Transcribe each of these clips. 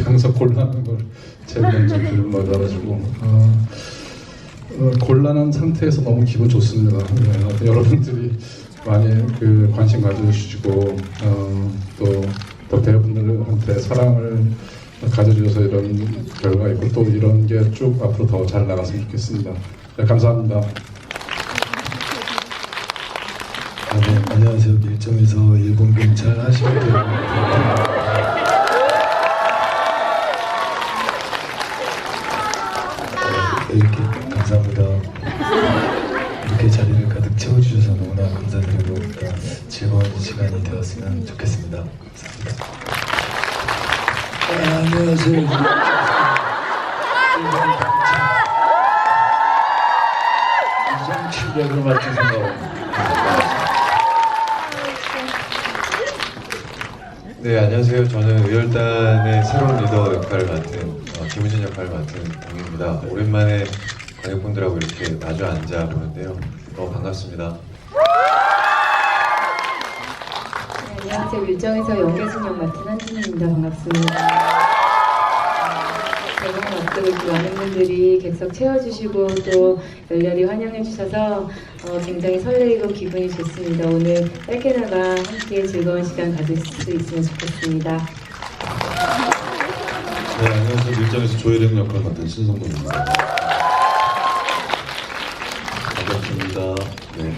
항상 곤란한 걸 제일 먼저 말해가지고 곤란한 상태에서 너무 기분 좋습니다. 네, 여러분들이 많이 관심 가져주시고 또 배우분들한테 사랑을 가져주셔서 이런 결과가 있고 또 이런 게 쭉 앞으로 더 잘 나갔으면 좋겠습니다. 네, 감사합니다. 네, 안녕하세요. 밀정에서 일본 경찰 하시는 분. 이렇게 감사합니다. 이렇게 자리를 가득 채워주셔서 너무나 감사드리고 즐거운 시간이 되었으면 좋겠습니다. 감사합니다. 안녕하세요. 이정 출력으로 맞춰서 네, 안녕하세요. 저는 의열단의 새로운 리더 역할을 맡은 김우진 역할을 맡은 동입니다. 오랜만에 관객분들하고 이렇게 마주 앉아 보는데요. 너무 반갑습니다. 네, 안녕하세요. 밀정에서 연계순 역 맡은 한진입니다. 반갑습니다. 대본 앞두고 이렇게 많은 분들이 객석 채워주시고 또 열렬히 환영해주셔서 굉장히 설레이고 기분이 좋습니다. 오늘 짧게나마 함께 즐거운 시간 가질 수 있으면 좋겠습니다. 네, 안녕하세요. 밀정에서 조혜령 역할을 맡은 신성동입니다. 반갑습니다. 네.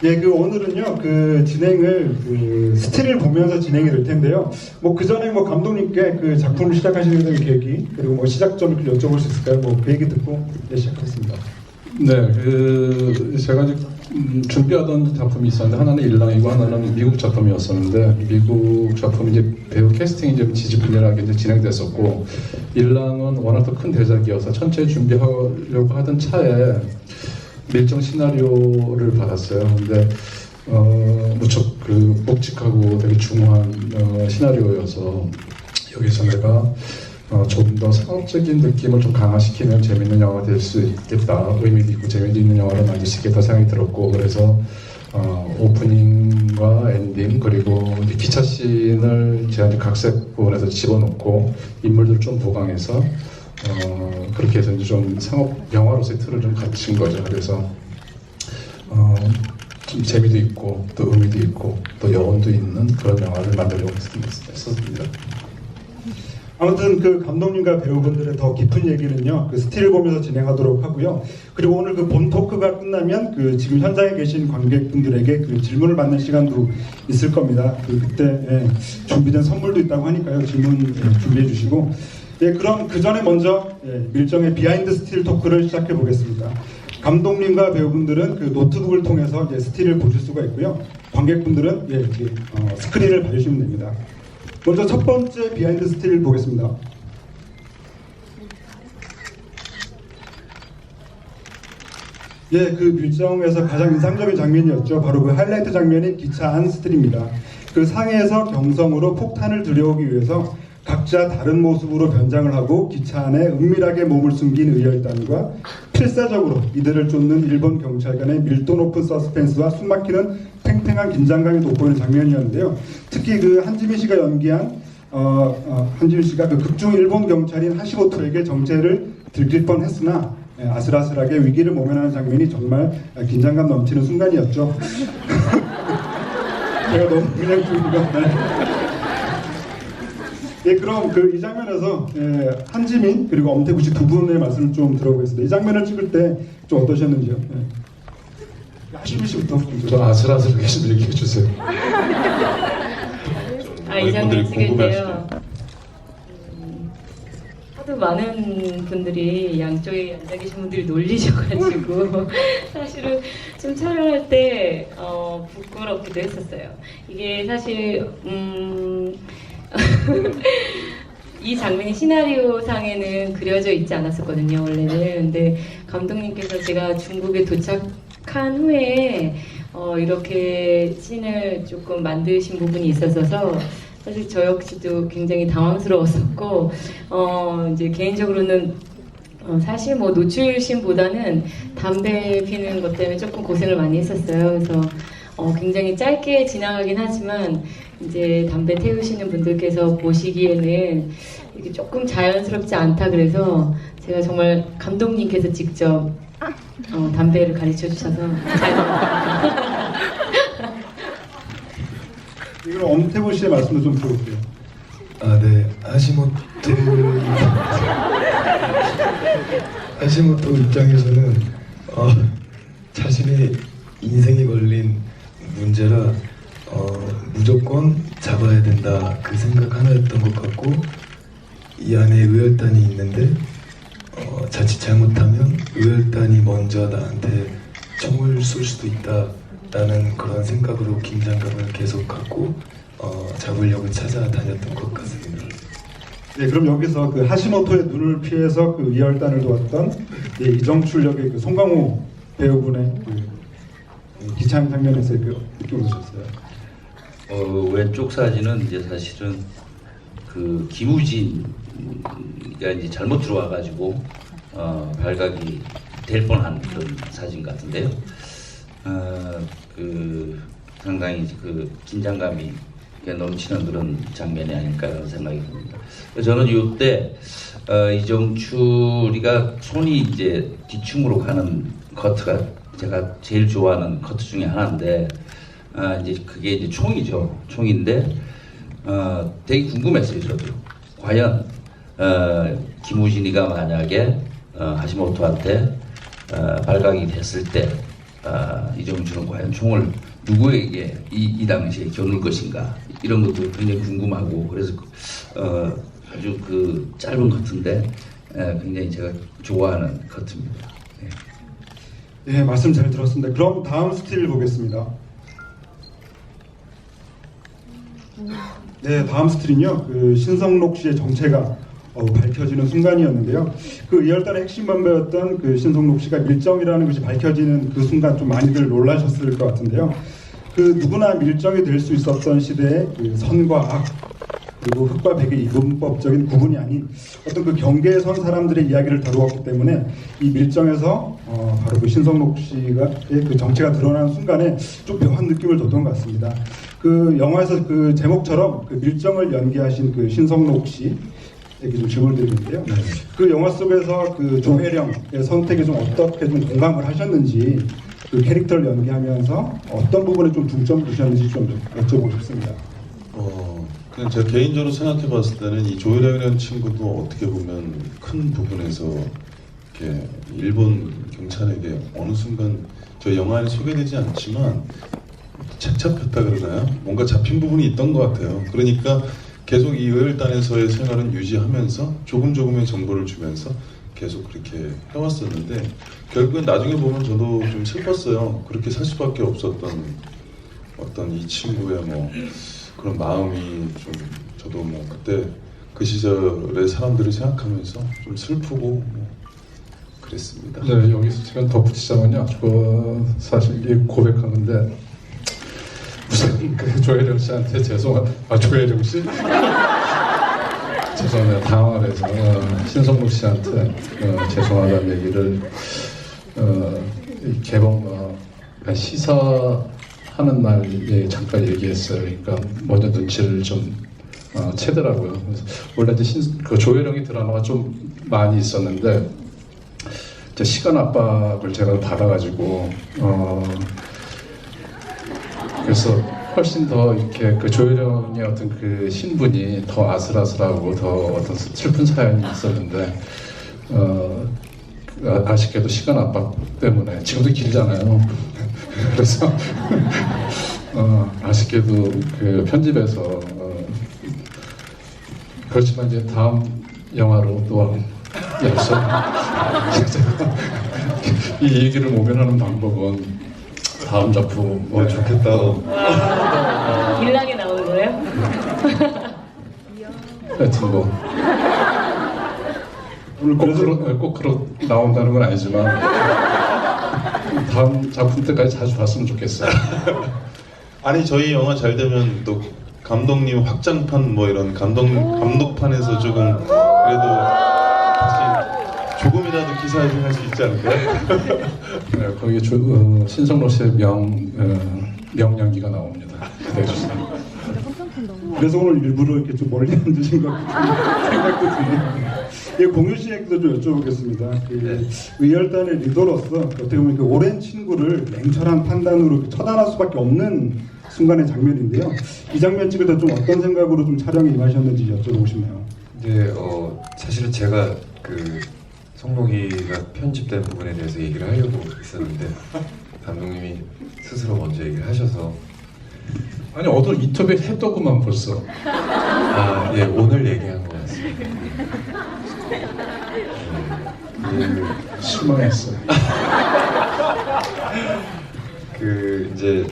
예, 오늘은요, 진행을, 스틸을 보면서 진행이 될 텐데요. 그 전에 감독님께 작품을 시작하시게 된 계기, 그리고 시작점을 여쭤볼 수 있을까요? 그 얘기 듣고 시작하겠습니다. 네, 제가 이제 준비하던 작품이 있었는데 하나는 일랑이고 하나는 미국 작품이었었는데 미국 작품이 이제 배우 캐스팅이 좀 지지분열하게 이제 진행됐었고 일랑은 워낙 더 큰 대작이어서 천천히 준비하려고 하던 차에 밀정 시나리오를 받았어요. 근데 무척 묵직하고 되게 중후한 시나리오여서 여기서 내가 좀 더 상업적인 느낌을 좀 강화시키면 재밌는 영화가 될 수 있겠다. 의미도 있고 재미도 있는 영화로 만들 수 있겠다 생각이 들었고 그래서 오프닝과 엔딩 그리고 기차 씬을 제가 각색 부분에서 집어넣고 인물들을 좀 보강해서 그렇게 해서 이제 좀 상업 영화로서의 틀을 좀 갖춘 거죠. 그래서 좀 재미도 있고 또 의미도 있고 또 여운도 있는 그런 영화를 만들려고 했습니다. 아무튼 감독님과 배우분들의 더 깊은 얘기는요, 스틸을 보면서 진행하도록 하고요. 그리고 오늘 본 토크가 끝나면 지금 현장에 계신 관객분들에게 질문을 받는 시간도 있을 겁니다. 그때 준비된 선물도 있다고 하니까요. 질문 준비해 주시고. 예, 그럼 그 전에 먼저 밀정의 비하인드 스틸 토크를 시작해 보겠습니다. 감독님과 배우분들은 노트북을 통해서 스틸을 보실 수가 있고요. 관객분들은 스크린을 봐주시면 됩니다. 먼저 첫 번째 비하인드 스틸 보겠습니다. 예, 밀정에서 가장 인상적인 장면이었죠. 바로 하이라이트 장면인 기차 안 스틸입니다. 상해에서 경성으로 폭탄을 들여오기 위해서 각자 다른 모습으로 변장을 하고 기차 안에 은밀하게 몸을 숨긴 의열단과 필사적으로 이들을 쫓는 일본 경찰관의 밀도 높은 서스펜스와 숨막히는 팽팽한 긴장감이 돋보이는 장면이었는데요. 특히 한지민 씨가 연기한 한지민 씨가 극중 일본 경찰인 하시모토에게 정체를 들킬 뻔했으나 아슬아슬하게 위기를 모면하는 장면이 정말 긴장감 넘치는 순간이었죠. 제가 너무 그냥 부르니까. 예, 그럼 이 장면에서 한지민 그리고 엄태구 씨 두 분의 말씀을 좀 들어보겠습니다. 이 장면을 찍을 때 좀 어떠셨는지요? 하시민 씨부터 좀 아슬아슬하게 좀 얘기해 주세요. 이 장면 찍을 때요. 하도 많은 분들이 양쪽에 앉아 계신 분들이 놀리셔가지고 사실은 좀 촬영할 때 부끄럽기도 했었어요. 이게 사실 이 장면이 시나리오 상에는 그려져 있지 않았었거든요, 원래는. 근데 감독님께서 제가 중국에 도착한 후에 이렇게 씬을 조금 만드신 부분이 있었어서 사실 저 역시도 굉장히 당황스러웠었고 이제 개인적으로는 사실 노출씬보다는 담배 피는 것 때문에 조금 고생을 많이 했었어요. 그래서 굉장히 짧게 지나가긴 하지만 이제 담배 태우시는 분들께서 보시기에는 이게 조금 자연스럽지 않다 그래서 제가 정말 감독님께서 직접 담배를 가르쳐 주셔서 잘 이걸 엄태보 씨의 말씀도 좀 들어볼게요. 아, 네. 하시모토 입장에서는 자신의 인생에 걸린 문제라 무조건 잡아야 된다 그 생각 하나였던 것 같고 이 안에 의열단이 있는데 자칫 잘못하면 의열단이 먼저 나한테 총을 쏠 수도 있다라는 그런 생각으로 긴장감을 계속 갖고 잡으려고 찾아다녔던 것 같습니다. 네, 그럼 여기서 그 하시모토의 눈을 피해서 그 의열단을 도왔던 이정출 역의 그 송강호 배우분의 그 기창 장면에서의 그 느낌 어떠셨어요? 왼쪽 사진은 이제 사실은 그 김우진가 이제 잘못 들어와가지고 발각이 될 뻔한 그런 사진 같은데요. 그 상당히 그 긴장감이 넘치는 그런 장면이 아닐까라는 생각이 듭니다. 저는 이때 이정출이가 손이 이제 뒤충으로 가는 커트가 제가 제일 좋아하는 커트 중에 하나인데 이제 그게 이제 총이죠. 총인데 되게 궁금했어요. 저도 과연 김우진이가 만약에 하시모토한테 발각이 됐을 때 이정출은 과연 총을 누구에게 이 당시에 겨눌 것인가 이런 것도 굉장히 궁금하고 그래서 아주 그 짧은 커트인데 굉장히 제가 좋아하는 커트입니다. 네. 네, 말씀 잘 들었습니다. 그럼 다음 스틸 보겠습니다. 네, 다음 스틸은요. 그 신성록 씨의 정체가 밝혀지는 순간이었는데요. 그 의열단의 핵심 멤버였던 그 신성록 씨가 밀정이라는 것이 밝혀지는 그 순간 좀 많이들 놀라셨을 것 같은데요. 그 누구나 밀정이 될 수 있었던 시대의 그 선과 악 그리고 흑과 백의 이분법적인 구분이 아닌 어떤 그 경계에 선 사람들의 이야기를 다루었기 때문에 이 밀정에서 바로 그 신성록 씨가 그 정체가 드러나는 순간에 좀 묘한 느낌을 줬던 것 같습니다. 그 영화에서 그 제목처럼 그 밀정을 연기하신 그 신성록 씨 에게 좀 질문을 드리는데요. 네. 그 영화 속에서 그 조혜령의 선택에 좀 어떻게 좀 공감을 하셨는지 그 캐릭터를 연기하면서 어떤 부분에 좀 중점을 두셨는지 좀 여쭤보고 싶습니다. 그냥 제가 개인적으로 생각해봤을 때는 이 조혜령이라는 친구도 어떻게 보면 큰 부분에서 이렇게 일본 경찰에게 어느 순간 저 영화에 소개되지 않지만 책 잡혔다 그러나요? 뭔가 잡힌 부분이 있던 것 같아요. 그러니까 계속 이 의열단에서의 생활은 유지하면서 조금의 정보를 주면서 계속 그렇게 해왔었는데 결국엔 나중에 보면 저도 좀 슬펐어요. 그렇게 살 수밖에 없었던 어떤 이 친구의 뭐 그런 마음이 좀 저도 뭐 그때 그 시절의 사람들을 생각하면서 좀 슬프고 뭐 그랬습니다. 네, 여기서 제가 덧붙이자면요. 사실 이게 고백한 건데 무슨 그 조혜령 씨한테 조혜령 씨? 죄송합니다. 당황을 해서 신성록 씨한테 죄송하다는 얘기를 개봉 시사하는 날에 잠깐 얘기했어요. 그러니까 먼저 눈치를 좀 채더라고요. 그래서 원래 이제 그 조혜령이 드라마가 좀 많이 있었는데 이제 시간 압박을 제가 받아가지고 그래서 훨씬 더 이렇게 그 조혜령의 어떤 그 신분이 더 아슬아슬하고 더 어떤 슬픈 사연이 있었는데 아쉽게도 시간 압박 때문에 지금도 길잖아요. 그래서 아쉽게도 그 편집에서 그렇지만 이제 다음 영화로 또 약속 이 얘기를 모면하는 방법은 다음 작품 좋겠다. 일랑에 나오는 거예요? 하여튼 뭐 오늘 꼭 그렇게 나온다는 건 아니지만 다음 작품 때까지 자주 봤으면 좋겠어요. 아니 저희 영화 잘 되면 또 감독님 확장판 뭐 이런 감독판에서 조금 그래도 다시 조금이라도 기사회생할 수 있지 않을까요? 네, 거기 신성록 씨의 명량기가 나옵니다. 기대해 주세요. 그래서 오늘 일부러 이렇게 좀 멀리 앉으신 것 같은 생각도 드네요. 예, 공유 씨에게도 좀 여쭤보겠습니다. 그 의열단의 리더로서 어떻게 보면 그 오랜 친구를 냉철한 판단으로 처단할 수밖에 없는 순간의 장면인데요. 이 장면 찍을 때 좀 어떤 생각으로 좀 촬영에 임하셨는지 여쭤보고 싶네요. 네, 사실은 제가 그 송록이가 편집된 부분에 대해서 얘기를 하려고 있었는데 감독님이 스스로 먼저 얘기를 하셔서 아니 오늘 인터뷰 했더구만 벌써. 예, 오늘 얘기한 것 같습니다. 실망했어요. 그 이제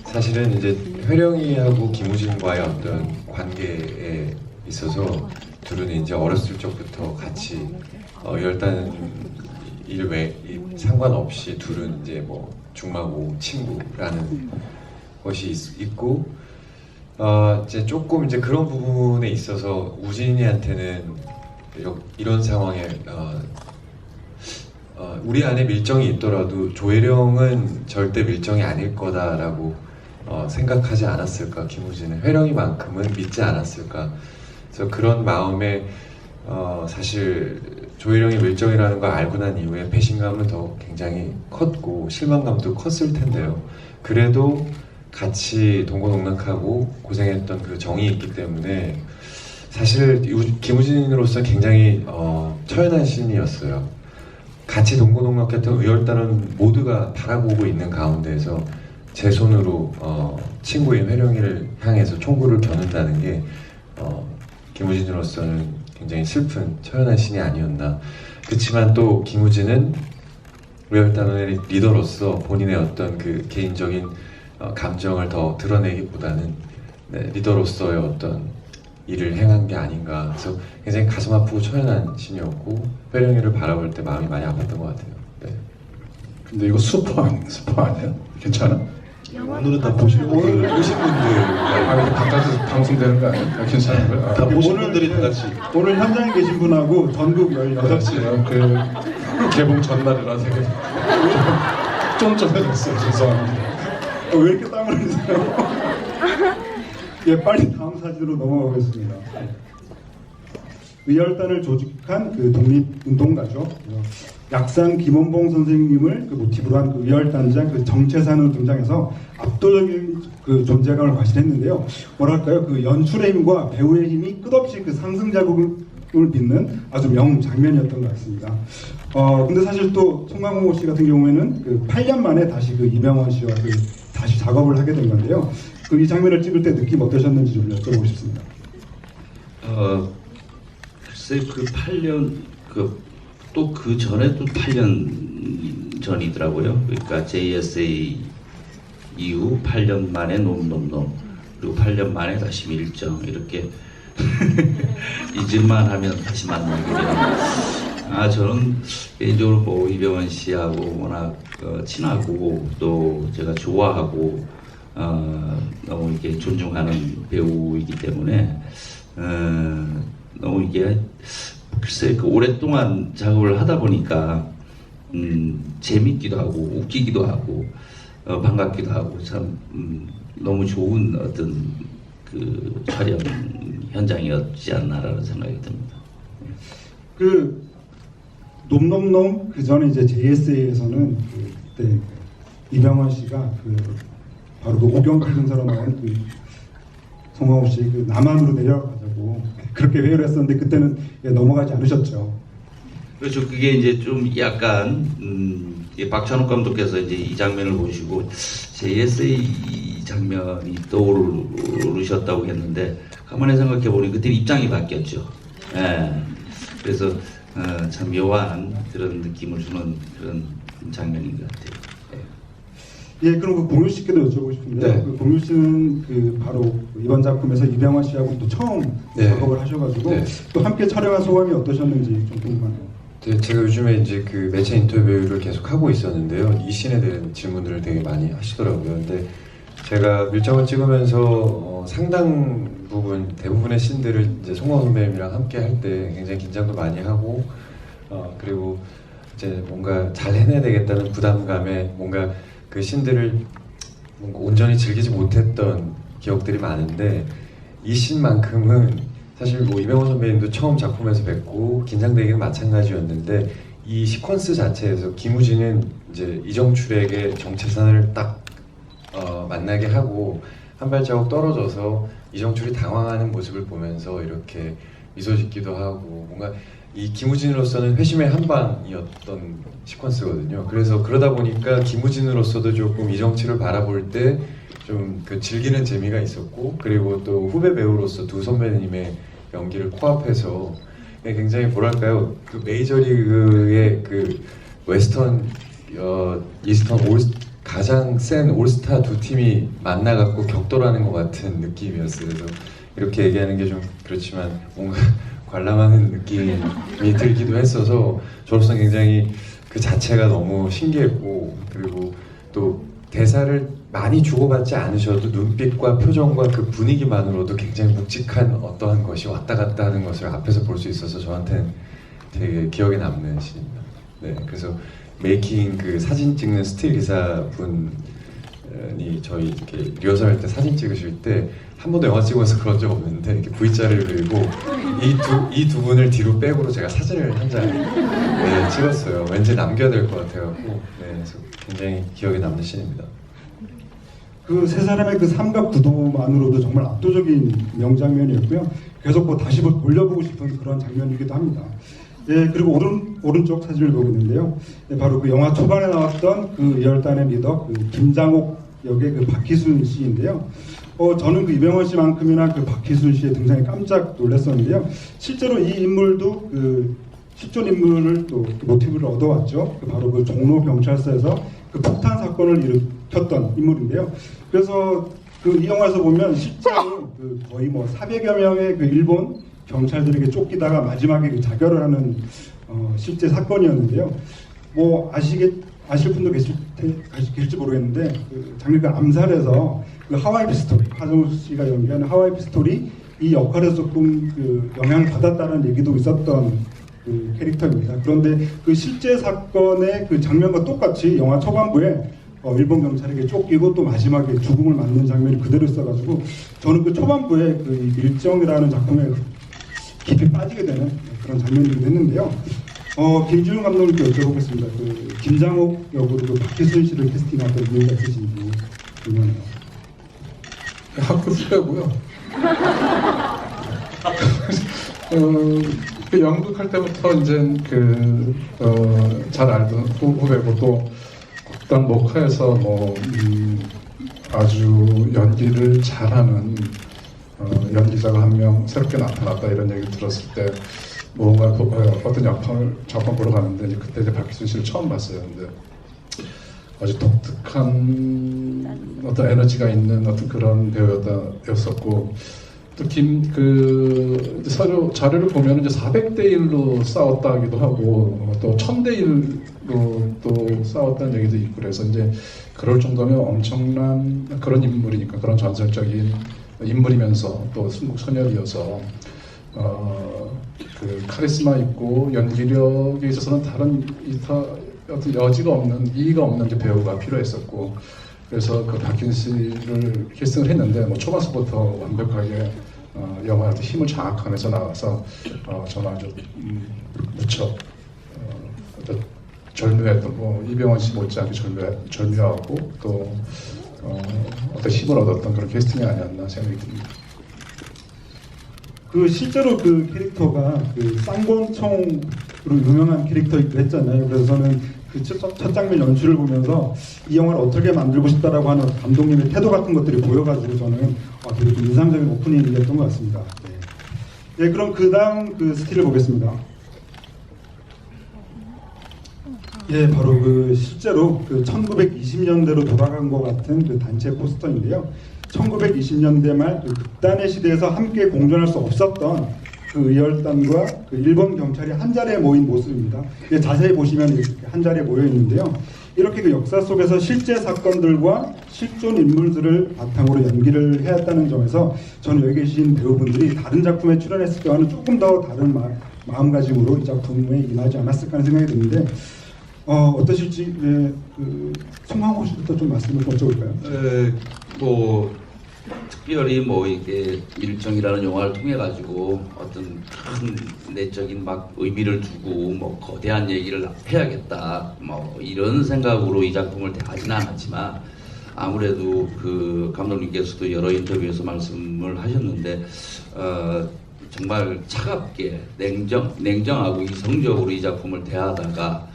사실은 이제 회령이하고 김우진과의 어떤 관계에 있어서 둘은 이제 어렸을 적부터 같이 열단 일외 상관없이 둘은 이제 뭐 중마고 친구라는 것이 있고 이제 조금 이제 그런 부분에 있어서 우진이한테는 이런 상황에 우리 안에 밀정이 있더라도 조혜령은 절대 밀정이 아닐 거다라고 생각하지 않았을까. 김우진은 회령이만큼은 믿지 않았을까. 그래서 그런 마음에 사실 조혜령이 밀정이라는 걸 알고 난 이후에 배신감은 더 굉장히 컸고 실망감도 컸을 텐데요. 그래도 같이 동고동락하고 고생했던 그 정이 있기 때문에 사실 김우진으로서 굉장히 처연한 신이었어요. 같이 동고동락했던 의열단은 모두가 바라보고 있는 가운데에서 제 손으로 친구인 회령이를 향해서 총구를 겨눈다는 게 김우진으로서는 굉장히 슬픈 처연한 신이 아니었나. 그렇지만 또 김우진은 의열단의 리더로서 본인의 어떤 그 개인적인 감정을 더 드러내기보다는 리더로서의 어떤 일을 행한 게 아닌가. 그래서 굉장히 가슴 아프고 처연한 신이었고 회령이를 바라볼 때 마음이 많이 아팠던 것 같아요. 네. 근데 이거 스포 아니에요? 괜찮아? 오늘은 다 보시는 분들, 보신 분들 이거 바깥에서 방송되는 거 아니에요? 괜찮은 거야? 다 보신 분들이 다 같이 오늘 현장에 계신 분하고 전국 16시 그 개봉 전날이라 되게 쫀쫀해졌어요. 죄송합니다. 왜 이렇게 땀을 흘리세요? 예, 빨리 다음 사진으로 넘어가겠습니다. 의열단을 조직한 그 독립운동가죠. 약산 김원봉 선생님을 그 모티브로 한 그 의열단장 그 정체산으로 등장해서 압도적인 그 존재감을 과시했는데요. 뭐랄까요? 그 연출의 힘과 배우의 힘이 끝없이 그 상승자극을 빚는 아주 명 장면이었던 것 같습니다. 근데 사실 또 송강호 씨 같은 경우에는 그 8년 만에 다시 그 이병헌 씨와 그 다시 작업을 하게 된 건데요. 그 이 장면을 찍을 때 느낌 어떠셨는지 좀 여쭤보고 싶습니다. 글쎄 그 8년 또 그 전에도 8년 전이더라고요. 그러니까 JSA 이후 8년 만에 놈 그리고 8년 만에 다시 밀정 이렇게 잊을만 하면 다시 만나게 되는. 저는 개인적으로 뭐 이병헌 씨하고 워낙 친하고 또 제가 좋아하고 너무 이게 존중하는 배우이기 때문에 너무 이게 글쎄 그 오랫동안 작업을 하다 보니까 재밌기도 하고 웃기기도 하고 반갑기도 하고 참 너무 좋은 어떤 그 촬영 현장이었지 않나라는 생각이 듭니다. 그 놈놈놈 그 전에 이제 JSA에서는 그때 이병헌 씨가 그 바로 그 오경필 등사로 나온 그 송강호 씨 그 남한으로 내려가자고 그렇게 회의를 했었는데 그때는 넘어가지 않으셨죠. 그렇죠. 그게 이제 좀 약간 박찬욱 감독께서 이제 이 장면을 보시고 JSA 장면이 떠오르셨다고 했는데 가만히 생각해 보니 그때 입장이 바뀌었죠. 예. 그래서 참 묘한 그런 느낌을 주는 그런 장면인 것 같아요. 예, 그럼 그 공유 씨께도 여쭤보고 싶은데 네. 그 공유 씨는 그 바로 이번 작품에서 이병헌 씨하고 또 처음 네. 작업을 하셔가지고 네. 또 함께 촬영한 소감이 어떠셨는지 좀 궁금하네요. 네, 제가 요즘에 이제 그 매체 인터뷰를 계속 하고 있었는데요. 이 씬에 대한 질문들을 되게 많이 하시더라고요. 근데 제가 밀정을 찍으면서 상당 부분 대부분의 씬들을 이제 송강호 선배님이랑 함께 할 때 굉장히 긴장도 많이 하고 그리고 이제 뭔가 잘 해내야 되겠다는 부담감에 뭔가 그 씬들을 뭔가 온전히 즐기지 못했던 기억들이 많은데 이 씬만큼은 사실 뭐 이병헌 선배님도 처음 작품에서 뵙고 긴장되기는 마찬가지였는데 이 시퀀스 자체에서 김우진은 이제 이정출에게 정체선을 딱 만나게 하고 한 발자국 떨어져서 이정출이 당황하는 모습을 보면서 이렇게 미소 짓기도 하고 뭔가 이 김우진으로서는 회심의 한방이었던 시퀀스거든요. 그래서 그러다 보니까 김우진으로서도 조금 이정출을 바라볼 때 좀 그 즐기는 재미가 있었고 그리고 또 후배 배우로서 두 선배님의 연기를 코앞해서 굉장히 뭐랄까요 그 메이저리그의 그 웨스턴 이스턴 가장 센 올스타 두 팀이 만나갖고 격돌하는 것 같은 느낌이었어요. 그래서 이렇게 얘기하는 게 좀 그렇지만 뭔가 관람하는 느낌이 들기도 했어서 저로서는 굉장히 그 자체가 너무 신기했고 그리고 또 대사를 많이 주고받지 않으셔도 눈빛과 표정과 그 분위기만으로도 굉장히 묵직한 어떠한 것이 왔다 갔다 하는 것을 앞에서 볼 수 있어서 저한테는 되게 기억에 남는 씬입니다. 네, 그래서 메이킹 그 사진 찍는 스틸 기사분이 저희 이렇게 리허설 할 때 사진 찍으실 때 한 번도 영화 찍어서 그런 적 없는데 이렇게 V자를 들고 이 두 분을 뒤로 백으로 제가 사진을 한 장 네, 찍었어요. 왠지 남겨야 될 것 같아갖고 네, 그래서 굉장히 기억에 남는 씬입니다. 그 세 사람의 그 삼각 구도만으로도 정말 압도적인 명장면이었고요. 계속 다시 돌려보고 싶은 그런 장면이기도 합니다. 예, 그리고 오른쪽 사진을 보고 있는데요. 예, 바로 그 영화 초반에 나왔던 그 열단의 리더 그 김장옥 역의 그 박희순 씨인데요. 저는 그 이병헌 씨만큼이나 그 박희순 씨의 등장에 깜짝 놀랐었는데요. 실제로 이 인물도 그 실존 인물을 또 모티브를 얻어왔죠. 바로 그 종로 경찰서에서 그 폭탄 사건을 일으켰던 인물인데요. 그래서 그 이 영화에서 보면 실제로 그 거의 뭐 400여 명의 그 일본 경찰들에게 쫓기다가 마지막에 그 자결을 하는 실제 사건이었는데요. 뭐 아실 분도 계실지 모르겠는데 그 장르가 암살에서 그 하와이 피스톨 하정우 씨가 연기하는 하와이 피스톨이 이 역할에서 조금 그 영향을 받았다는 얘기도 있었던 그 캐릭터입니다. 그런데 그 실제 사건의 그 장면과 똑같이 영화 초반부에 일본 경찰에게 쫓기고 또 마지막에 죽음을 맞는 장면이 그대로 있어가지고 저는 그 초반부에 그 일정이라는 작품에 깊이 빠지게 되는 그런 장면이기도 했는데요. 김지훈 감독님께 여쭤보겠습니다. 그 김장옥 역으로 그 박희순 씨를 캐스팅했던 이유가 있으신지 궁금해요. 학교 후배고요. 그 연극할 때부터 이제 잘 알던 후배고 또 극단 목화에서 아주 연기를 잘하는 연기자가 한 명 새롭게 나타났다 이런 얘기 들었을 때 뭔가 어떤 작품 보러 가는데 그때 이제 박희순 씨를 처음 봤어요. 근데 아주 독특한 어떤 에너지가 있는 어떤 그런 배우였었고 또 서로 자료를 보면 이제 400대 1로 싸웠다기도 하고 또 1000대 1로 또 싸웠다는 얘기도 있고 그래서 이제 그럴 정도면 엄청난 그런 인물이니까 그런 전설적인 인물이면서 또 순국소년이어서 그 카리스마 있고 연기력에 있어서는 다른 어떤 여지가 없는 이의가 없는 이제 배우가 필요했었고 그래서 그 박희순 씨를 캐스팅을 했는데 초반부터 완벽하게 영화에 힘을 장악하면서 나와서 저는 아주 무척 절묘했던 이병헌 씨 못지않게 절묘하고 또 어떤 힘을 얻었던 그런 캐스팅이 아니었나 생각이 듭니다. 그 실제로 그 캐릭터가 그 쌍권총으로 유명한 캐릭터이기도 했잖아요. 그래서 저는 그 첫 장면 연출을 보면서 이 영화를 어떻게 만들고 싶다라고 하는 감독님의 태도 같은 것들이 보여가지고 저는 되게 좀 인상적인 오프닝이었던 것 같습니다. 네, 그럼 그 다음 그 스틸을 보겠습니다. 예, 바로 그 실제로 그 1920년대로 돌아간 것 같은 그 단체 포스터인데요. 1920년대 말 그 극단의 시대에서 함께 공존할 수 없었던 그 의열단과 그 일본 경찰이 한 자리에 모인 모습입니다. 자세히 보시면 이렇게 한 자리에 모여 있는데요. 이렇게 그 역사 속에서 실제 사건들과 실존 인물들을 바탕으로 연기를 해왔다는 점에서 저는 여기 계신 배우분들이 다른 작품에 출연했을 때와는 조금 더 다른 마음가짐으로 이 작품에 임하지 않았을까 하는 생각이 드는데 어떠실지 송강호 씨부터 좀 말씀을 여쭤볼까요? 뭐 특별히 뭐 이게 밀정이라는 영화를 통해 가지고 어떤 큰 내적인 막 의미를 두고 뭐 거대한 얘기를 해야겠다 뭐 이런 생각으로 이 작품을 대하지는 않았지만 아무래도 그 감독님께서도 여러 인터뷰에서 말씀을 하셨는데 정말 차갑게 냉정하고 이성적으로 이 작품을 대하다가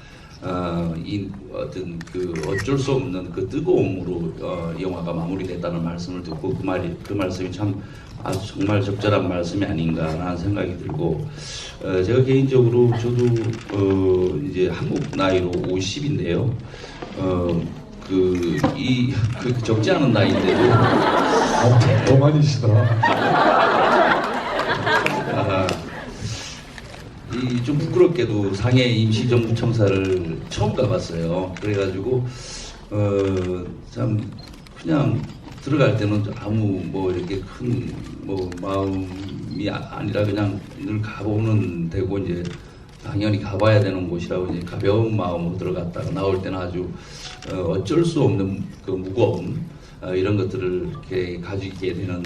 이 어떤 그 어쩔 수 없는 그 뜨거움으로 영화가 마무리됐다는 말씀을 듣고 그 말씀이 참 아주 정말 적절한 말씀이 아닌가라는 생각이 들고 제가 개인적으로 저도 이제 한국 나이로 50인데요. 그 적지 않은 나이인데도 동안이시다. 이 좀 부끄럽게도 상해 임시정부 청사를 처음 가봤어요. 그래가지고 참 그냥 들어갈 때는 아무 뭐 이렇게 큰 뭐 마음이 아니라 그냥 늘 가보는 데고 이제 당연히 가봐야 되는 곳이라고 이제 가벼운 마음으로 들어갔다가 나올 때는 아주 어쩔 수 없는 그 무거움 이런 것들을 이렇게 가지게 되는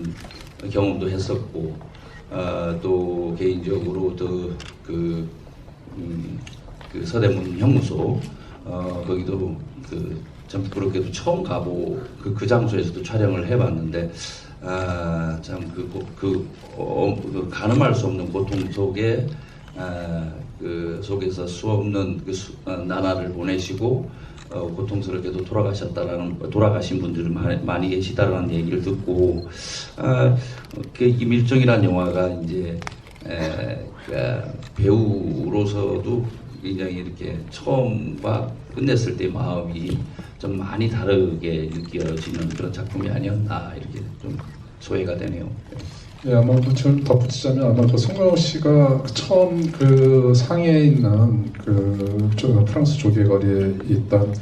경험도 했었고 또 개인적으로 그 서대문 형무소 거기도 참 부끄럽게도 처음 가보 그 장소에서도 촬영을 해봤는데 참 그 가늠할 수 없는 고통 속에 그 속에서 수없는 나날을 보내시고 고통스럽게도 돌아가신 분들이 많이 계시다라는 얘기를 듣고 이 밀정이라는 영화가 이제 배우로서도 굉장히 이렇게 처음과 끝냈을 때 마음이 좀 많이 다르게 느껴지는 그런 작품이 아니었나 이렇게 좀 소외가 되네요. 예, 아마 좀 덧붙이자면 아마 그 송강호 씨가 처음 그 상해에 있는 프랑스 조개거리에 있던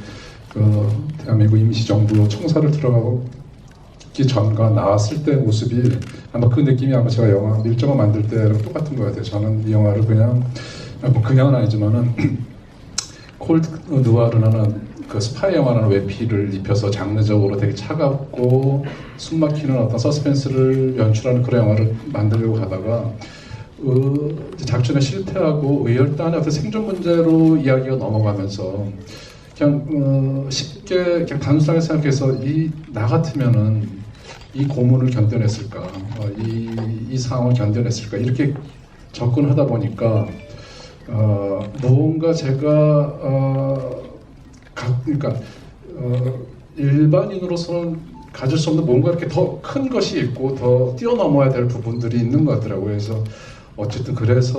그 대한민국 임시정부 청사를 들어가기 전과 나왔을 때 모습이 아마 그 느낌이 아마 제가 영화 밀정을 만들 때랑 똑같은 것 같아요. 저는 이 영화를 뭐 그냥은 아니지만은 콜드 누아르라는 그 스파이 영화라는 외피를 입혀서 장르적으로 되게 차갑고 숨막히는 어떤 서스펜스를 연출하는 그런 영화를 만들려고 하다가 작전에 실패하고 의열단의 어떤 생존 문제로 이야기가 넘어가면서 그냥 쉽게 그냥 단순하게 생각해서 나 같으면은 이 고문을 견뎌냈을까, 이 상황을 견뎌냈을까 이렇게 접근하다 보니까 무언가 제가 그러니까 일반인으로서는 가질 수 없는 뭔가 이렇게 더 큰 것이 있고 더 뛰어넘어야 될 부분들이 있는 것 같더라고요. 그래서 어쨌든 그래서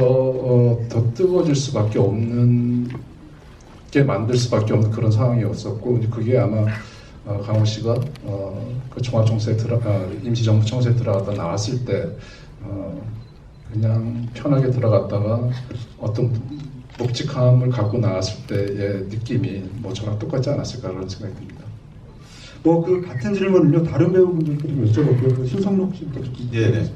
더 뜨거워질 수밖에 없는 게 만들 수밖에 없는 그런 상황이었었고 그게 아마 강호 씨가 그 종합청사에 임시정부 청사에 들어갔다 나왔을 때 그냥 편하게 들어갔다가 어떤 묵직함을 갖고 나왔을 때의 느낌이 뭐 저랑 똑같지 않았을까 그런 생각이 듭니다. 뭐 그 같은 질문을요 다른 배우분들께 좀 여쭤볼게요. 신성록 씨부터 좀. 네.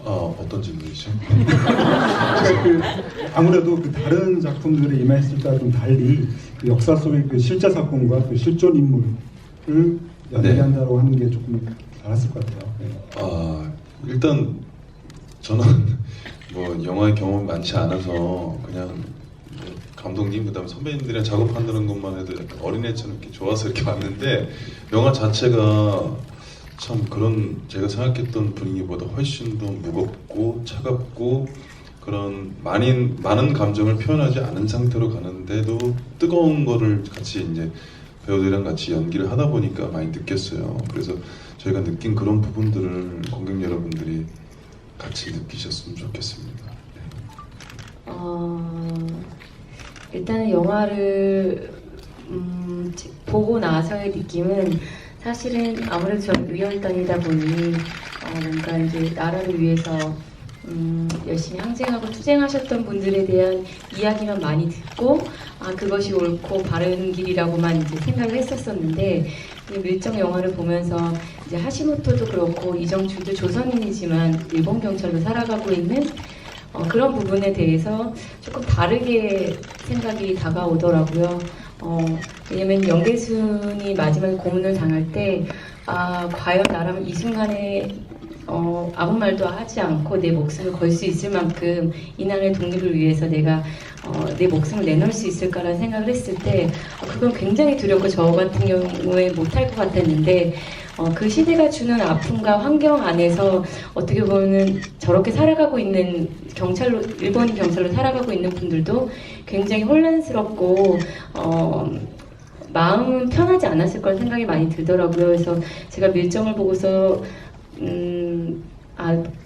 어떤 질문이죠? 제가 아무래도 그 다른 작품들에 임했을 때와 좀 달리 그 역사 속의 그 실제 사건과 그 실존 인물을 연기한다고 하는 게 조금 달랐을 것 같아요. 네. 일단 저는 뭐 영화의 경험이 많지 않아서 그냥 감독님 그다음 선배님들이랑 작업한다는 것만 해도 약간 어린애처럼 이렇게 좋아서 이렇게 왔는데 영화 자체가 참 그런 제가 생각했던 분위기보다 훨씬 더 무겁고 차갑고 그런 많은 감정을 표현하지 않은 상태로 가는데도 뜨거운 거를 같이 이제 배우들이랑 같이 연기를 하다 보니까 많이 느꼈어요. 그래서 저희가 느낀 그런 부분들을 관객 여러분들이 같이 느끼셨으면 좋겠습니다. 일단은 영화를 보고 나서의 느낌은 사실은 아무래도 좀 의열단이다 보니 뭔가 이제 나라를 위해서 열심히 항쟁하고 투쟁하셨던 분들에 대한 이야기만 많이 듣고 그것이 옳고 바른 길이라고만 이제 생각을 했었었는데 이 밀정 영화를 보면서 이제 하시모토도 그렇고 이정주도 조선인이지만 일본 경찰로 살아가고 있는 그런 부분에 대해서 조금 다르게 생각이 다가오더라고요. 왜냐면 영계순이 마지막에 고문을 당할 때 과연 나라면 이 순간에 아무 말도 하지 않고 내 목숨을 걸 수 있을 만큼 이 나라의 독립을 위해서 내가 내 목숨을 내놓을 수 있을까라는 생각을 했을 때 그건 굉장히 두렵고 저 같은 경우에 못할 것 같았는데 그 시대가 주는 아픔과 환경 안에서 어떻게 보면 저렇게 살아가고 있는 경찰로 일본인 경찰로 살아가고 있는 분들도 굉장히 혼란스럽고 마음은 편하지 않았을 거라는 생각이 많이 들더라고요. 그래서 제가 밀정을 보고서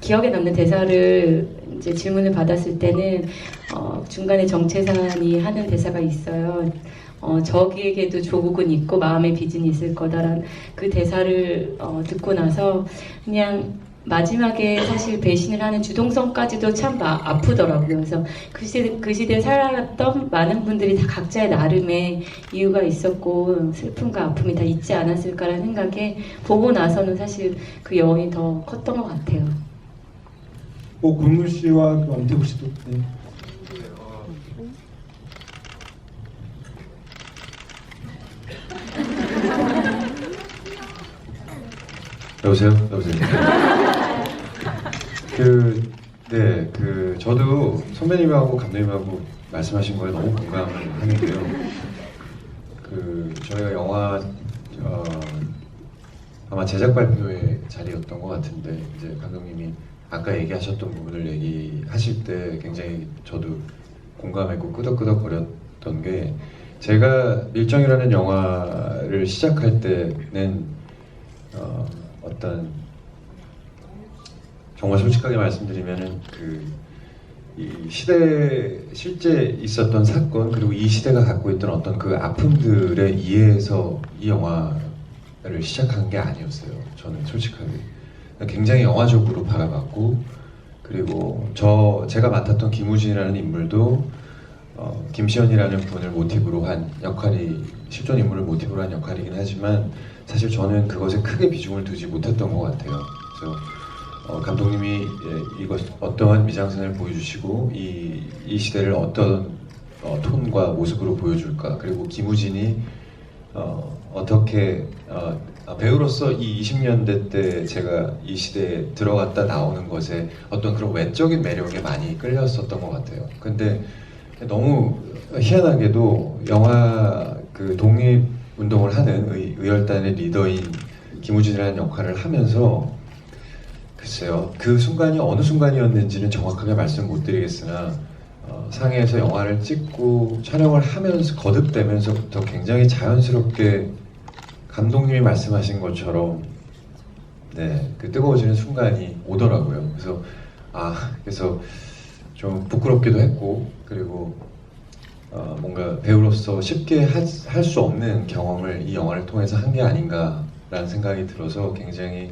기억에 남는 대사를 이제 질문을 받았을 때는 중간에 정채산이 하는 대사가 있어요. 저기에게도 조국은 있고 마음의 빚은 있을 거다라는 그 대사를 듣고 나서 그냥 마지막에 사실 배신을 하는 주동성까지도 참 아프더라고요. 그래서 그 시대에 살아갔던 많은 분들이 다 각자의 나름의 이유가 있었고 슬픔과 아픔이 다 있지 않았을까라는 생각에 보고 나서는 사실 그 여운이 더 컸던 것 같아요. 권물 씨와 엄태국 씨도. 네. 여보세요? 저도 선배님하고 감독님하고 말씀하신 거에 너무 공감을 하는데요. 저희가 영화 아마 제작 발표회 자리였던 것 같은데 이제 감독님이 아까 얘기하셨던 부분을 얘기하실 때 굉장히 저도 공감했고 끄덕끄덕 거렸던 게 제가 밀정이라는 영화를 시작할 때는 어떤 정말 솔직하게 말씀드리면은 이 시대에 실제 있었던 사건 그리고 이 시대가 갖고 있던 어떤 그 아픔들에 의해서 이 영화를 시작한 게 아니었어요. 저는 솔직하게 굉장히 영화적으로 바라봤고 그리고 제가 맡았던 김우진이라는 인물도 김시현이라는 분을 모티브로 한 역할이 실존 인물을 모티브로 한 역할이긴 하지만 사실 저는 그것에 크게 비중을 두지 못했던 것 같아요. 그래서 감독님이 어떠한 미장센을 보여주시고 이 시대를 어떤 톤과 모습으로 보여줄까 그리고 김우진이 어떻게 배우로서 이 20년대 때 제가 이 시대에 들어갔다 나오는 것에 어떤 그런 외적인 매력에 많이 끌렸었던 것 같아요. 근데 너무 희한하게도 영화 독립운동을 하는 의열단의 리더인 김우진이라는 역할을 하면서 글쎄요, 그 순간이 어느 순간이었는지는 정확하게 말씀 못 드리겠으나 상해에서 영화를 찍고 촬영을 하면서 거듭되면서부터 굉장히 자연스럽게 감독님이 말씀하신 것처럼 그 뜨거워지는 순간이 오더라고요. 그래서 좀 부끄럽기도 했고 그리고 뭔가 배우로서 쉽게 할 수 없는 경험을 이 영화를 통해서 한 게 아닌가라는 생각이 들어서 굉장히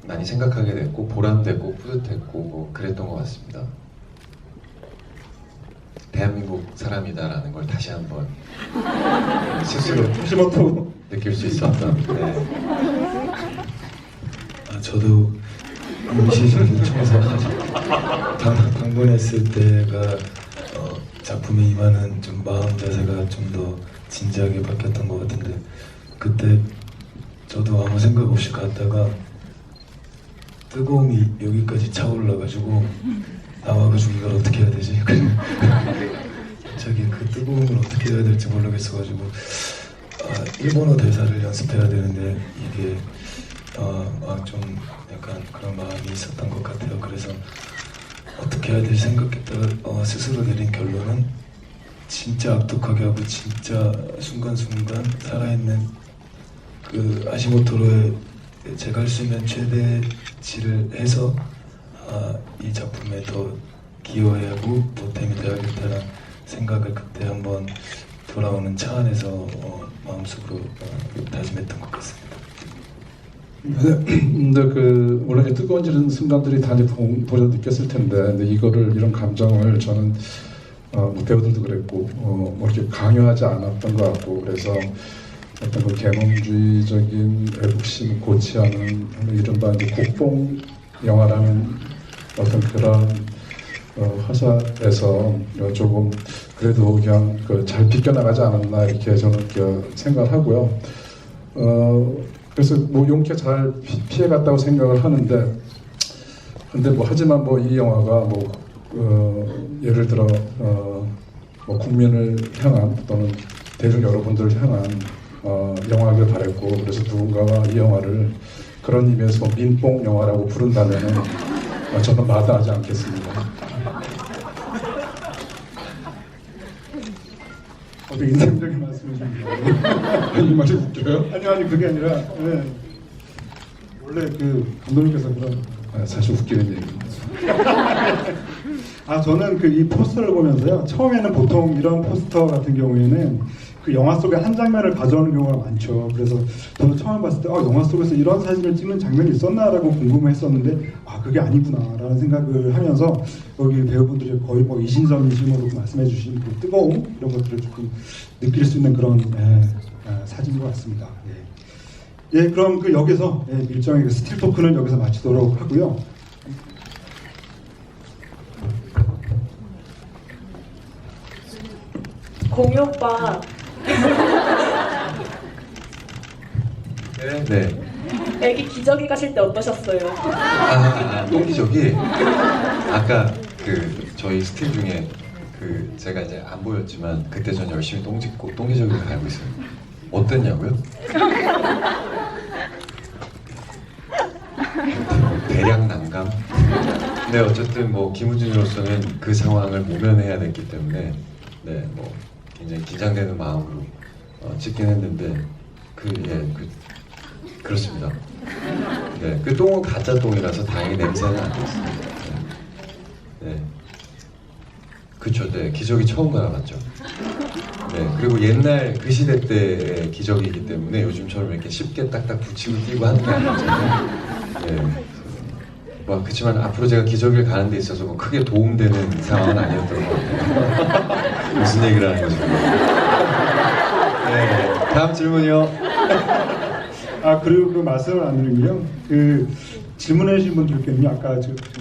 많이 생각하게 됐고 보람됐고 뿌듯했고 그랬던 것 같습니다. 대한민국 사람이다라는 걸 다시 한번 스스로 느낄 수 있었던. 저도 임시정부 청사 방문했을 때가 작품에 임하는 좀 마음 자세가 좀 더 진지하게 바뀌었던 것 같은데 그때 저도 아무 생각 없이 갔다가 뜨거움이 여기까지 차올라가지고 나와가지고 이걸 어떻게 해야 되지? 갑자기 그 뜨거움을 어떻게 해야 될지 모르겠어가지고 일본어 대사를 연습해야 되는데 이게 좀 약간 그런 마음이 있었던 것 같아요. 그래서 어떻게 해야 될지 생각했다가 스스로 내린 결론은 진짜 악독하게 하고 진짜 순간순간 살아있는 그 아시모토로의 제가 할 수 있는 최대치를 해서 이 작품에 더 기여해야 하고 보탬이 되어야겠다는 생각을 그때 한번 돌아오는 차 안에서 마음속으로 다짐했던 것 같습니다. 근데 물론 뜨거워지는 순간들이 다 보셔 느꼈을 텐데, 근데 이런 감정을 저는 배우들도 그랬고 뭐 이렇게 강요하지 않았던 것 같고 그래서 어떤 그 계몽주의적인 애국심 고취하는 이른바 이제 국뽕 영화라는 어떤 그런 화사에서 조금 그래도 그냥 잘 비껴나가지 않았나 이렇게 저는 생각하고요. 그래서 뭐 용케 잘 피해갔다고 생각을 하는데, 근데 뭐 하지만 뭐 이 영화가 예를 들어 뭐 국민을 향한 또는 대중 여러분들을 향한 영화를 바랬고, 그래서 누군가가 이 영화를 그런 의미에서 민뽕 영화라고 부른다면은 저는 마다하지 않겠습니다. 되게 인상적인 말씀을 주시네요. 이 말이 웃겨요? 아니 그게 아니라 원래 감독님께서 그런 사실 웃기는 얘기입니다. 저는 이 포스터를 보면서요, 처음에는 보통 이런 포스터 같은 경우에는 그 영화 속의 한 장면을 가져오는 경우가 많죠. 그래서 저는 처음 봤을 때 영화 속에서 이런 사진을 찍는 장면이 있었나라고 궁금했었는데 그게 아니구나라는 생각을 하면서 여기 배우분들이 거의 뭐 이신점이심으로 말씀해주신 그 뜨거움 이런 것들을 조금 느낄 수 있는 그런 사진인 것 같습니다. 예, 그럼 여기서 밀정의 스틸 토크는 여기서 마치도록 하고요. 공유 오빠 네. 애기 기저귀 가실 때 어떠셨어요? 똥기저귀. 아까 저희 스틸 중에 제가 이제 안 보였지만 그때 전 열심히 똥 짚고 똥기저귀를 갈고 있어요. 어땠냐고요? 대량 난감. 네, 어쨌든 뭐 김우진으로서는 그 상황을 모면해야 됐기 때문에 뭐 굉장히 긴장되는 마음으로 찍긴 했는데 그렇습니다. 네, 그 똥은 가짜 똥이라서 다행히 냄새는 안 났습니다. 네. 그쵸, 네, 기저귀 처음 갈아봤죠. 네, 그리고 옛날 그 시대 때의 기저귀이기 때문에 요즘처럼 이렇게 쉽게 딱딱 붙이고 끼고 하는 게 아니잖아요. 네. 뭐 그렇지만 앞으로 제가 기저귀를 가는 데 있어서 뭐 크게 도움되는 상황은 아니었던 것 같아요. 무슨 얘기를 하는 거죠? 네, 다음 질문이요. 그리고 그 말씀을 안 드리고요. 질문해 주신 분들께는요, 아까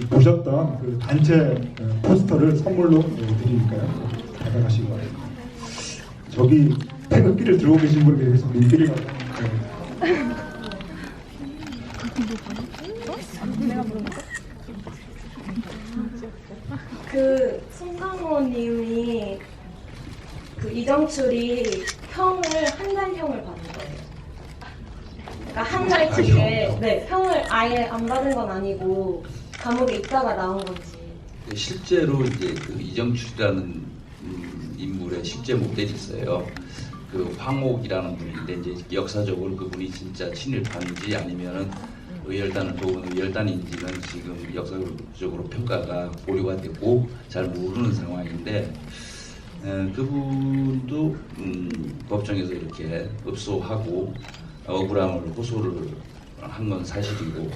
보셨던 단체 포스터를 선물로 드리니까요. 받아가시기 바랍니다. 저기 태극기를 들고 계신 분에 대해서 눈길이 가고. 송강호님이 이정출이 형을 한 달 형을 받은 거예요. 그러니까 한 달 뒤에 형을 아예 안 받은 건 아니고 감옥에 있다가 나온 건지. 실제로 이제 이정출이라는 인물의 실제 모델이 있어요. 황옥이라는 분인데 이제 역사적으로 그분이 진짜 친일파인지 아니면은 의열단을 도운 의열단인지는 지금 역사적으로 평가가 보류가 되고 잘 모르는 상황인데, 그분도 법정에서 이렇게 읍소하고 억울함을 호소를 한 건 사실이고,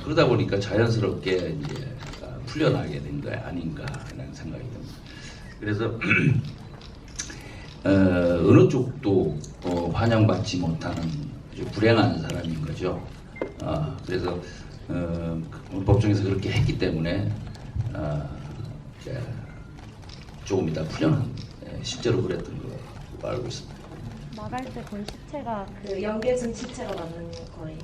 그러다 보니까 자연스럽게 이제 풀려나게 된 거 아닌가라는 생각이 듭니다. 그래서 어느 쪽도 환영받지 못하는 아주 불행한 사람인 거죠. 그래서 법정에서 그렇게 했기 때문에 조금 이따 풀려난, 실제로 그랬던 걸로 알고 있습니다. 나갈 때 거의 시체가 연계준 시체가 맞는 거예요.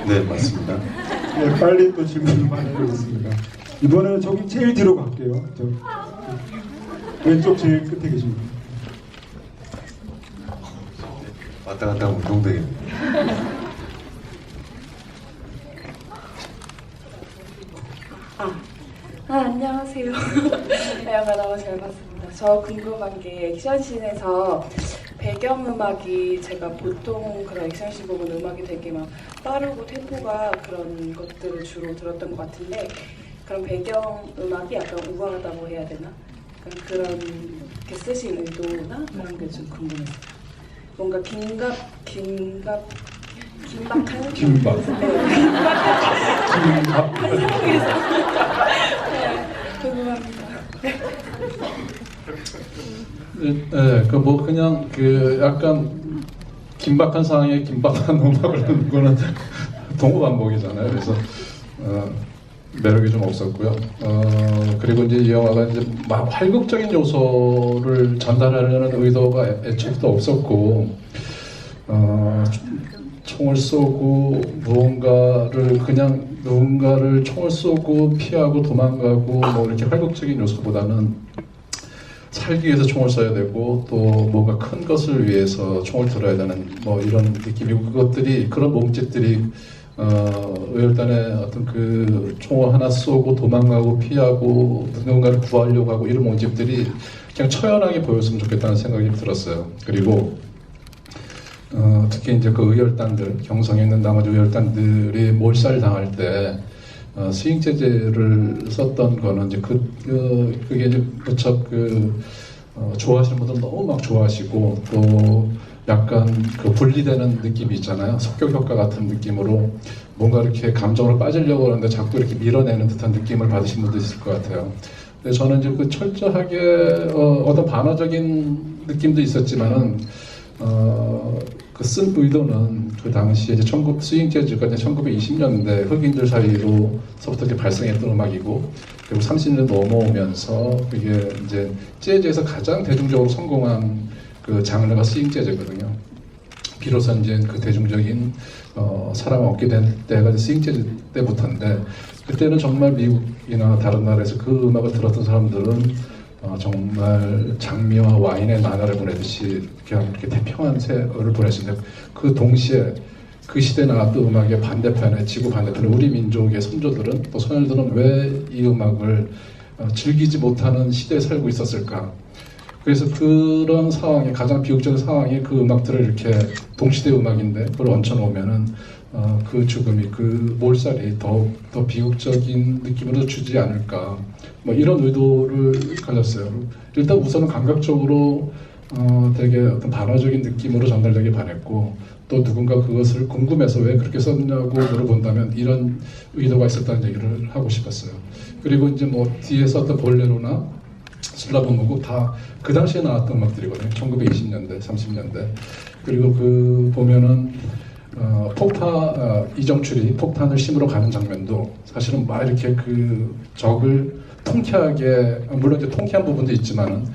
네, 맞습니다. 네, 빨리 또 질문을 받아보겠습니다. 이번에는 저기 제일 뒤로 갈게요. 왼쪽 제일 끝에 계신 분. 왔다 갔다 하면 운동되겠네. 안녕하세요. 영화 너무 잘 봤습니다. 저 궁금한 게 액션씬에서 배경음악이 제가 보통 그런 액션씬 보면 음악이 되게 막 빠르고 템포가 그런 것들을 주로 들었던 것 같은데, 그런 배경음악이 약간 우아하다고 해야 되나? 그런 게 쓰신 의도나 그런 게 좀 궁금해요. 뭔가 긴박한? 긴박. 궁금합니다. 그냥 약간 긴박한 상황에 긴박한 음악을 듣는 거는 동호반복이잖아요. 그래서 매력이 좀 없었고요. 그리고 이제 이 영화가 이제 막 활극적인 요소를 전달하려는 의도가 애초부터 없었고, 총을 쏘고 누군가를 총을 쏘고 피하고 도망가고 뭐 이렇게 활극적인 요소보다는 살기 위해서 총을 쏴야 되고 또 뭔가 큰 것을 위해서 총을 들어야 되는 뭐 이런 느낌이고, 그런 몸짓들이 의열단의 어떤 그 총을 하나 쏘고 도망가고 피하고 누군가를 구하려고 하고 이런 몸짓들이 그냥 처연하게 보였으면 좋겠다는 생각이 들었어요. 그리고 특히 이제 그 의열단들, 경성에 있는 나머지 의열단들이 몰살 당할 때 스윙 재즈를 썼던 거는 이제 그게 이제 무척 좋아하시는 분들은 너무 막 좋아하시고, 또 약간 그 분리되는 느낌이 있잖아요. 속격 효과 같은 느낌으로 뭔가 이렇게 감정으로 빠지려고 하는데 자꾸 이렇게 밀어내는 듯한 느낌을 받으신 분도 있을 것 같아요. 근데 저는 이제 그 철저하게 어떤 반어적인 느낌도 있었지만은 그 쓴 의도는 그 당시에 이제 스윙 재즈가 이제 1920년대 흑인들 사이로서부터 이제 발생했던 음악이고, 그리고 30년 넘어오면서 그게 이제 재즈에서 가장 대중적으로 성공한 그 장르가 스윙 재즈거든요. 비로소 이제 그 대중적인 사랑을 얻게 된 때가 스윙 재즈 때부터인데, 그때는 정말 미국이나 다른 나라에서 그 음악을 들었던 사람들은 정말 장미와 와인의 나날을 보내듯이 그냥 이렇게 태평한 세월을 보냈는데, 그 동시에 그 시대에 나왔던 음악의 반대편에, 지구 반대편에 우리 민족의 선조들은 또 소녀들은 왜 이 음악을 즐기지 못하는 시대에 살고 있었을까? 그래서 그런 상황에, 가장 비극적인 상황에 그 음악들을 이렇게 동시대 음악인데 그걸 얹혀놓으면은 그 죽음이, 그 몰살이 더 비극적인 느낌으로 주지 않을까, 뭐 이런 의도를 가졌어요. 일단 우선은 감각적으로 되게 어떤 반어적인 느낌으로 전달되길 바랬고, 또 누군가 그것을 궁금해서 왜 그렇게 썼냐고 물어본다면 이런 의도가 있었다는 얘기를 하고 싶었어요. 그리고 이제 뭐 뒤에서 어떤 볼레로나 슬라브 무국 다 그 당시에 나왔던 음악들이거든요. 1920년대, 30년대. 그리고 그 보면은 이정출이 폭탄을 심으러 가는 장면도 사실은 막 이렇게 그 적을 통쾌하게, 물론 이제 통쾌한 부분도 있지만은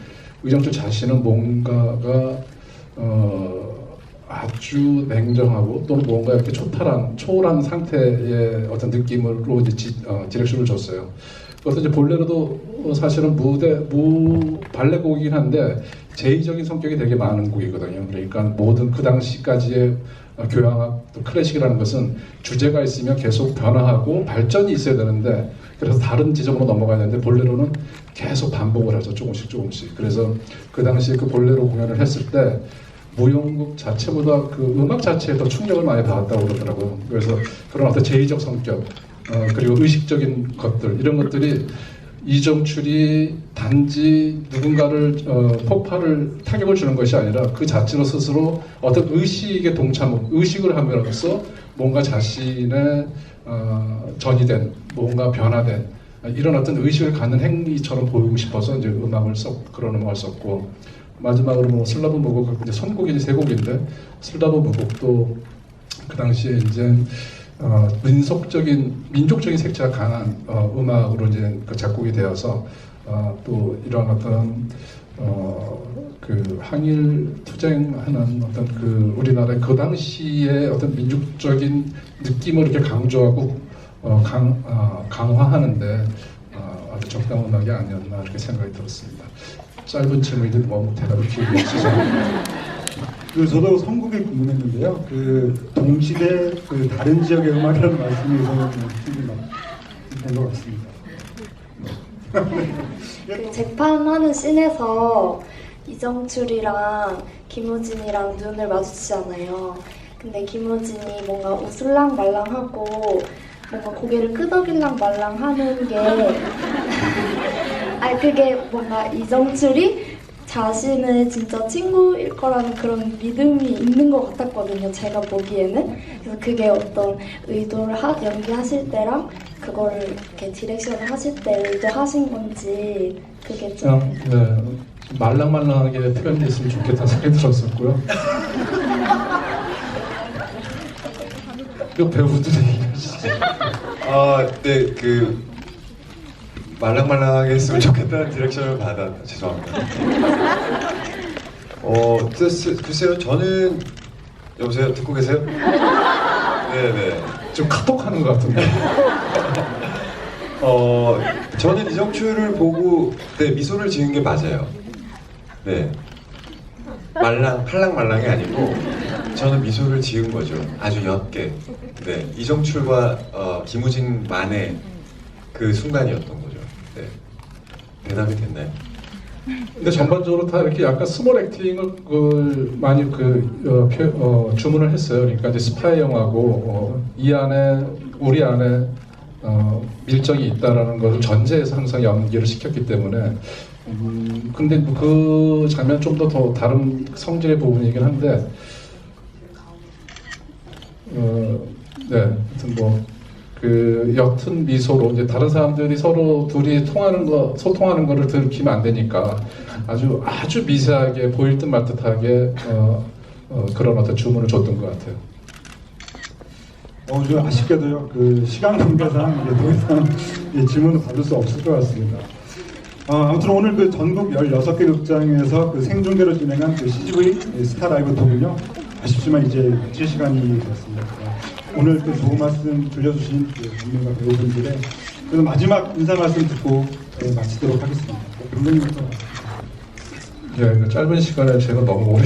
이정출 자신은 뭔가가 아주 냉정하고 또는 뭔가 이렇게 초월한 상태의 어떤 느낌으로 이제 디렉션을 줬어요. 그래서 이제 볼레로도 사실은 발레곡이긴 한데 제의적인 성격이 되게 많은 곡이거든요. 그러니까 모든 그 당시까지의 교향악, 또 클래식이라는 것은 주제가 있으면 계속 변화하고 발전이 있어야 되는데, 그래서 다른 지점으로 넘어가야 되는데 볼레로는 계속 반복을 하죠. 조금씩. 그래서 그 당시에 그 볼레로 공연을 했을 때 무용극 자체보다 그 음악 자체에 더 충격을 많이 받았다고 그러더라고요. 그래서 그런 어떤 제의적 성격, 그리고 의식적인 것들, 이런 것들이 이정출이 단지 누군가를 타격을 주는 것이 아니라 그 자체로 스스로 어떤 의식을 함으로써 뭔가 자신의 전이 된, 뭔가 변화된 이런 어떤 의식을 갖는 행위처럼 보이고 싶어서 이제 그런 음악을 썼고, 마지막으로 뭐 슬라브 무국, 이제 선곡이 3곡인데 슬라브 무국도 그 당시에 이제 민족적인 색채가 강한 음악으로 이제 그 작곡이 되어서 또 이런 어떤 그 항일 투쟁하는 어떤 그 우리나라의 그 당시의 어떤 민족적인 느낌을 이렇게 강조하고 강화하는데 아주 적당한 음악이 아니었나 이렇게 생각이 들었습니다. 짧은 질문인데 너무 대답이 길게 없어서. 저도 선곡이 궁금했는데요. 그 동시대 그 다른 지역의 음악이라는 말씀에서 된것 같습니다. 그 재판하는 씬에서 이정출이랑 김우진이랑 눈을 마주치잖아요. 근데 김우진이 뭔가 웃을랑 말랑하고 뭔가 고개를 끄덕일랑 말랑하는 게 그게 뭔가 이정출이 자신의 진짜 친구일 거라는 그런 믿음이 있는 것 같았거든요. 제가 보기에는. 그래서 그게 어떤 의도를 연기하실 때랑 그거를 이렇게 디렉션을 하실 때 의도하신 건지 그게 좀 말랑말랑하게 표현됐으면 좋겠다는 생각이 들었었고요. 그 배우들이 얘기하시죠. 네, 그 말랑말랑하게 했으면 좋겠다는 디렉션을 받아 죄송합니다. 글쎄요, 저는 여보세요, 듣고 계세요? 네네. 좀 카톡하는 것 같은데. 저는 이정출을 보고 네, 미소를 지은 게 맞아요. 네. 팔랑말랑이 아니고 저는 미소를 지은 거죠. 아주 옅게. 네. 이정출과 김우진만의 그 순간이었던 거죠. 네. 대답이 됐나요? 근데 전반적으로 다 이렇게 약간 스몰 액팅을 많이 주문을 했어요. 그러니까 이제 스파이 영화고 이 안에 우리 안에 밀정이 있다라는 것을 전제해서 항상 연기를 시켰기 때문에 근데 그 장면 좀 더 다른 성질의 부분이긴 한데 네, 하여튼 뭐 그 옅은 미소로 이제 다른 사람들이 서로 둘이 소통하는 거를 들키면 안 되니까 아주 미세하게 보일 듯 말 듯하게 그런 어떤 주문을 줬던 것 같아요. 좀 아쉽게도요. 그 시간 관계상 이제 더 이상 질문을 받을 수 없을 것 같습니다. 아무튼 오늘 그 전국 16개 극장에서 그 생중계로 진행한 그 CGV 스타 라이브 토는요. 아쉽지만 이제 마칠 시간이 되었습니다. 오늘 그 좋은 말씀 들려주신 그 감독과 배우분들의 그 마지막 인사 말씀 듣고 마치도록 하겠습니다. 감독님부터. 예, 그 짧은 시간에 제가 너무 오래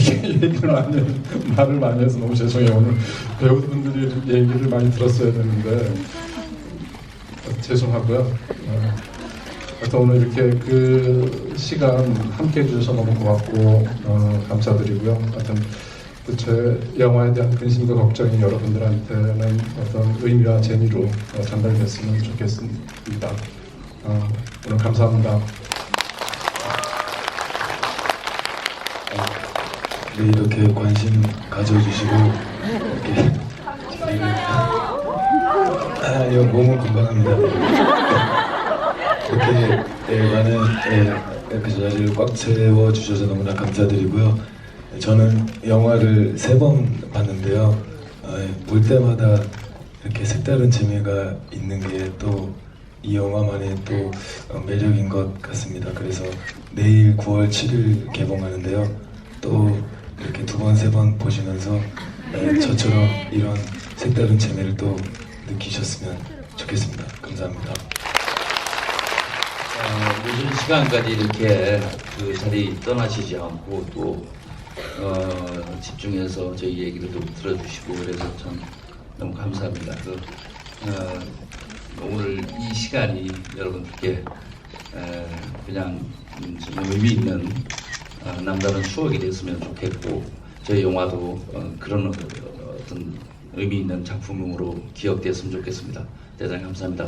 말을 많이 해서 너무 죄송해요. 오늘 배우분들이 얘기를 많이 들었어야 되는데 죄송하고요. 하여튼 오늘 이렇게 그 시간 함께 해주셔서 너무 고맙고 감사드리고요. 하여튼 제 영화에 대한 근심과 걱정이 여러분들한테는 어떤 의미와 재미로 전달됐으면 좋겠습니다. 오늘 감사합니다. 네, 이렇게 관심 가져주시고 이렇게 아니요, 몸은 건강합니다. 이렇게 많은 그 자리를 꽉 채워주셔서 너무나 감사드리고요. 저는 영화를 3번 봤는데요. 볼 때마다 이렇게 색다른 재미가 있는 게 또 이 영화만의 또 매력인 것 같습니다. 그래서 내일 9월 7일 개봉하는데요. 또 이렇게 2번, 3번 보시면서 저처럼 이런 색다른 재미를 또 느끼셨으면 좋겠습니다. 감사합니다. 늦은 시간까지 이렇게 그 자리 떠나시지 않고 또 집중해서 저희 얘기를 좀 들어주시고 그래서 참 너무 감사합니다. 오늘 이 시간이 여러분들께 그냥 좀 의미 있는 남다른 추억이 됐으면 좋겠고 저희 영화도 그런 어떤 의미 있는 작품으로 기억되었으면 좋겠습니다. 대단히 감사합니다.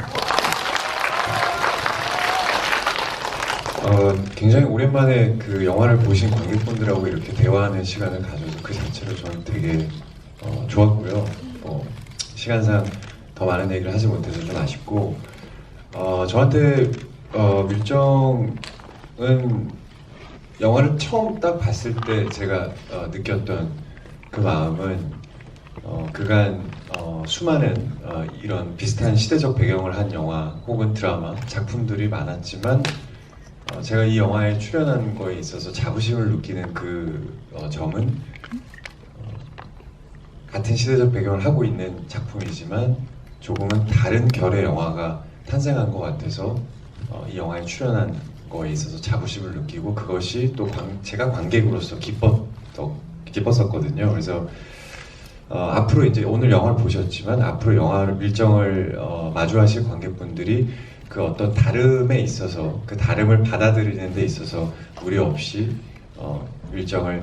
굉장히 오랜만에 그 영화를 보신 관객분들하고 이렇게 대화하는 시간을 가져서 그 자체로 저는 되게 좋았고요. 시간상 더 많은 얘기를 하지 못해서 좀 아쉽고 저한테 밀정은 영화를 처음 딱 봤을 때 제가 느꼈던 그 마음은 그간 수많은 이런 비슷한 시대적 배경을 한 영화 혹은 드라마 작품들이 많았지만 제가 이 영화에 출연한 거에 있어서 자부심을 느끼는 그 점은 같은 시대적 배경을 하고 있는 작품이지만 조금은 다른 결의 영화가 탄생한 것 같아서 이 영화에 출연한 거에 있어서 자부심을 느끼고 그것이 또 제가 관객으로서 기뻤었거든요. 그래서 앞으로 이제 오늘 영화를 보셨지만 앞으로 영화를 밀정을 마주하실 관객분들이 그 어떤 다름에 있어서 그 다름을 받아들이는 데 있어서 무리 없이 밀정을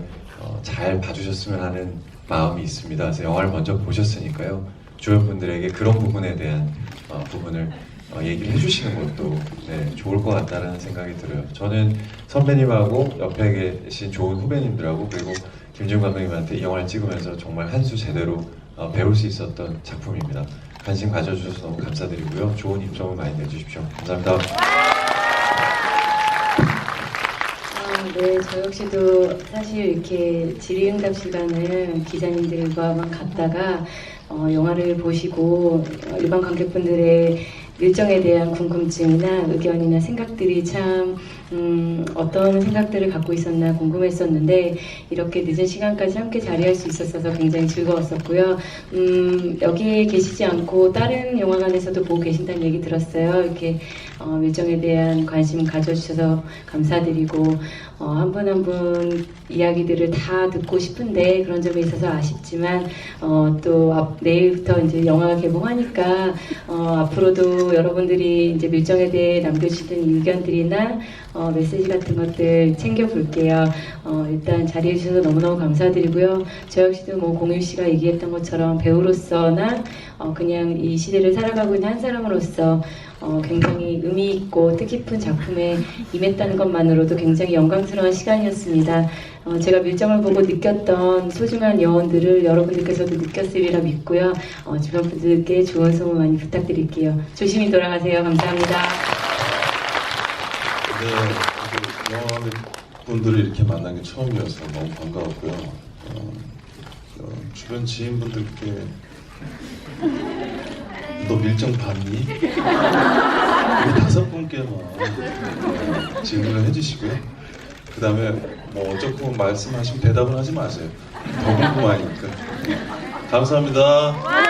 잘 봐주셨으면 하는 마음이 있습니다. 그래서 영화를 먼저 보셨으니까요. 주변 분들에게 그런 부분에 대한 부분을 얘기를 해주시는 것도 좋을 것 같다는 생각이 들어요. 저는 선배님하고 옆에 계신 좋은 후배님들하고 그리고 김지훈 감독님한테 이 영화를 찍으면서 정말 한 수 제대로 배울 수 있었던 작품입니다. 관심 가져주셔서 너무 감사드리고요. 좋은 입점을 많이 내주십시오. 감사합니다. 네, 저 역시도 사실 이렇게 질의응답 시간을 기자님들과만 갔다가 영화를 보시고 일반 관객분들의 일정에 대한 궁금증이나 의견이나 생각들이 참 어떤 생각들을 갖고 있었나 궁금했었는데 이렇게 늦은 시간까지 함께 자리할 수 있었어서 굉장히 즐거웠었고요. 여기에 계시지 않고 다른 영화관에서도 보고 계신다는 얘기 들었어요. 이렇게 일정에 대한 관심 가져주셔서 감사드리고 한 분 한 분 이야기들을 다 듣고 싶은데 그런 점에 있어서 아쉽지만 또 내일부터 이제 영화가 개봉하니까 앞으로도 여러분들이 이제 밀정에 대해 남겨주시던 의견들이나 메시지 같은 것들 챙겨볼게요. 일단 자리해 주셔서 너무너무 감사드리고요. 저 역시도 뭐 공유 씨가 얘기했던 것처럼 배우로서나 그냥 이 시대를 살아가고 있는 한 사람으로서 굉장히 의미 있고 뜻깊은 작품에 임했다는 것만으로도 굉장히 영광스러운 시간이었습니다. 제가 밀정을 보고 느꼈던 소중한 여운들을 여러분들께서도 느꼈으리라 믿고요. 주변 분들께 좋은 소문 많이 부탁드릴게요. 조심히 돌아가세요. 감사합니다. 네, 영화 분들을 이렇게 만난 게 처음이어서 너무 반가웠고요. 주변 지인분들께 너 밀정 봤니? 우리 5분께만 질문을 해주시고요. 그 다음에 뭐 조금 말씀하시면 대답을 하지 마세요. 더 궁금하니까. 감사합니다.